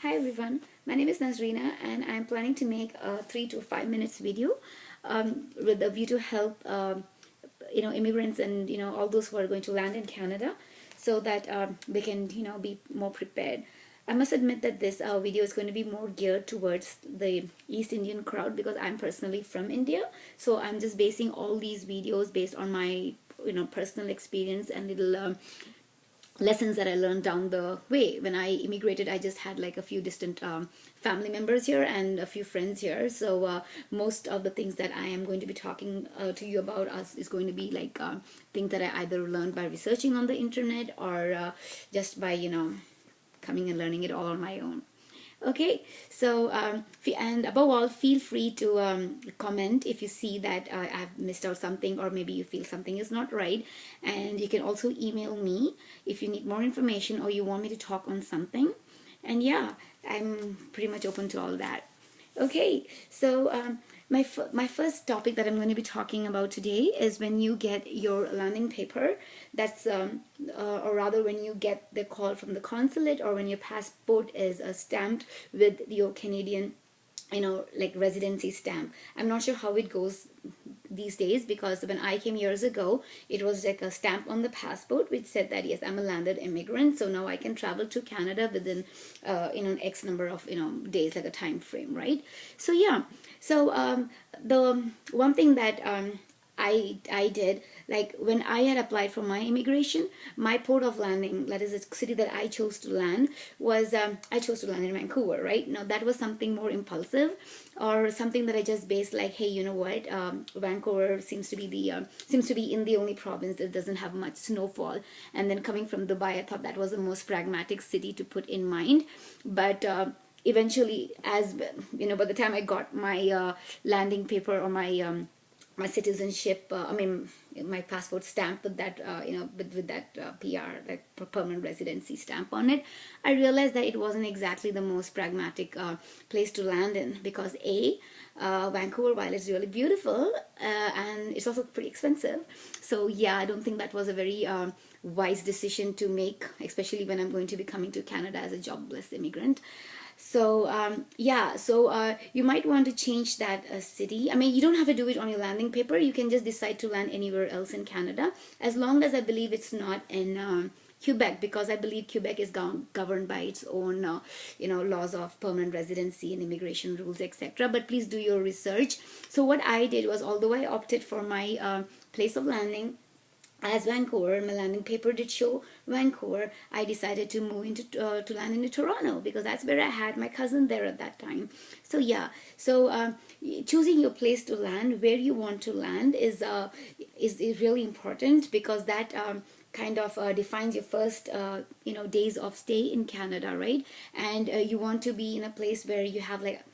Hi everyone, my name is Nazrina and I'm planning to make a 3 to 5 minutes video with a view to help immigrants and all those who are going to land in Canada so that they can be more prepared. I must admit that this video is going to be more geared towards the East Indian crowd because I'm personally from India, so I'm just basing all these videos based on my personal experience and little lessons that I learned down the way. When I immigrated, I just had like a few distant family members here and a few friends here. So most of the things that I am going to be talking to you about us is going to be like things that I either learned by researching on the internet or just by coming and learning it all on my own. Okay, so and above all, feel free to comment if you see that I've missed out something, or maybe you feel something is not right. And you can also email me if you need more information or you want me to talk on something. And yeah, I'm pretty much open to all that. Okay, so my first topic that I'm going to be talking about today is when you get your landing paper. That's or rather when you get the call from the consulate, or when your passport is stamped with your Canadian like residency stamp. I'm not sure how it goes these days, because when I came years ago, it was like a stamp on the passport which said that yes, I'm a landed immigrant, so now I can travel to Canada within X number of days, like a time frame, right? So yeah, so the one thing that I did, like when I had applied for my immigration, my port of landing, that is a city that I chose to land, was I chose to land in Vancouver, right? Now that was something more impulsive, or something that I just based like, hey, you know what, Vancouver seems to be in the only province that doesn't have much snowfall, and then coming from Dubai, I thought that was the most pragmatic city to put in mind, but. Eventually, as by the time I got my landing paper, or my citizenship, I mean my passport stamp with that with that PR, like permanent residency stamp on it, I realized that it wasn't exactly the most pragmatic place to land in, because Vancouver, while it's really beautiful, and it's also pretty expensive, so yeah, I don't think that was a very wise decision to make, especially when I'm going to be coming to Canada as a jobless immigrant. So yeah, so you might want to change that city. I mean, you don't have to do it on your landing paper. You can just decide to land anywhere else in Canada, as long as I believe it's not in Quebec, because I believe Quebec is governed by its own laws of permanent residency and immigration rules, etc. But please do your research. So what I did was, although I opted for my place of landing as Vancouver, my landing paper did show Vancouver, I decided to move into to land into Toronto, because that's where I had my cousin there at that time. So yeah, so choosing your place to land, where you want to land, is really important, because that kind of defines your first days of stay in Canada, right? And you want to be in a place where you have like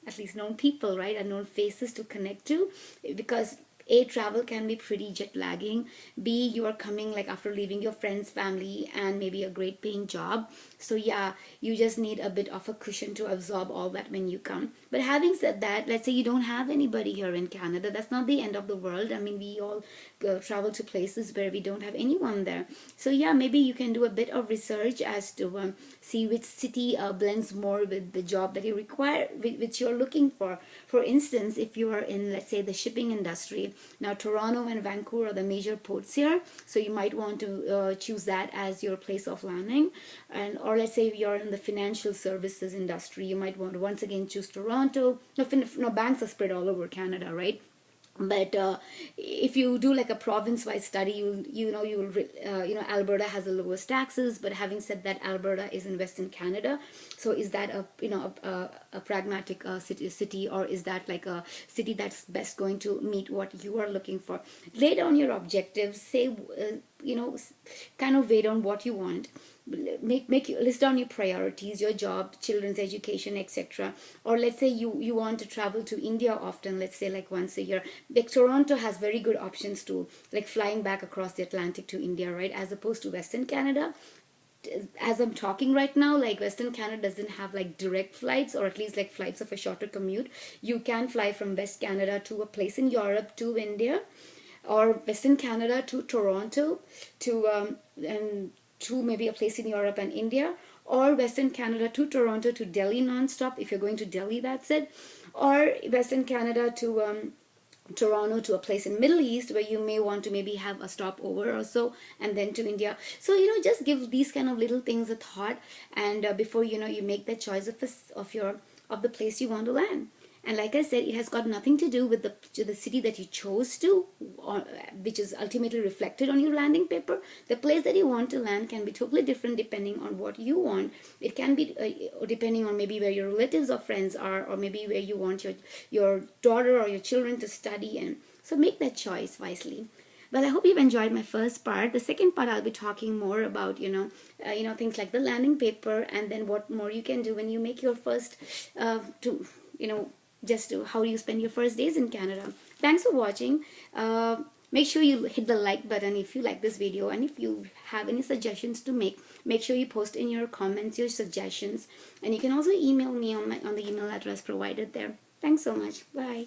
at least known people, right, and known faces to connect to, because travel can be pretty jet lagging. You are coming like after leaving your friends, family, and maybe a great paying job. So yeah, you just need a bit of a cushion to absorb all that when you come. But having said that, let's say you don't have anybody here in Canada, that's not the end of the world. I mean, we all travel to places where we don't have anyone there. So yeah, maybe you can do a bit of research as to see which city blends more with the job that you require, which you're looking for. For instance, if you are in, let's say, the shipping industry, now Toronto and Vancouver are the major ports here, so you might want to choose that as your place of landing. And or let's say you're in the financial services industry, you might want to once again choose Toronto. No, banks are spread all over Canada, right? But if you do like a province-wide study, Alberta has the lowest taxes. But having said that, Alberta is in Western Canada, so is that a pragmatic city, or is that like a city that's best going to meet what you are looking for? Lay down your objectives. Say kind of weigh down what you want. Make you list down your priorities, your job, children's education, etc. Or let's say you want to travel to India often, let's say like once a year. Like Toronto has very good options to like flying back across the Atlantic to India, right, as opposed to Western Canada. As I'm talking right now, like Western Canada doesn't have like direct flights, or at least like flights of a shorter commute. You can fly from West Canada to a place in Europe to India, or Western Canada to Toronto, to and to maybe a place in Europe and India, or Western Canada to Toronto to Delhi non-stop. If you're going to Delhi, that's it. Or Western Canada to Toronto to a place in Middle East where you may want to maybe have a stopover or so, and then to India. So just give these kind of little things a thought, and before you make that choice of the place you want to land. And like I said, it has got nothing to do with the city that you chose to, or, which is ultimately reflected on your landing paper. The place that you want to land can be totally different depending on what you want. It can be depending on maybe where your relatives or friends are, or maybe where you want your daughter or your children to study. And so make that choice wisely. Well, I hope you've enjoyed my first part. The second part, I'll be talking more about things like the landing paper, and then what more you can do when you make your first to you know just to how you spend your first days in Canada. Thanks for watching. Make sure you hit the like button if you like this video, and if you have any suggestions to make sure you post in your comments your suggestions, and you can also email me on the email address provided there. Thanks so much. Bye.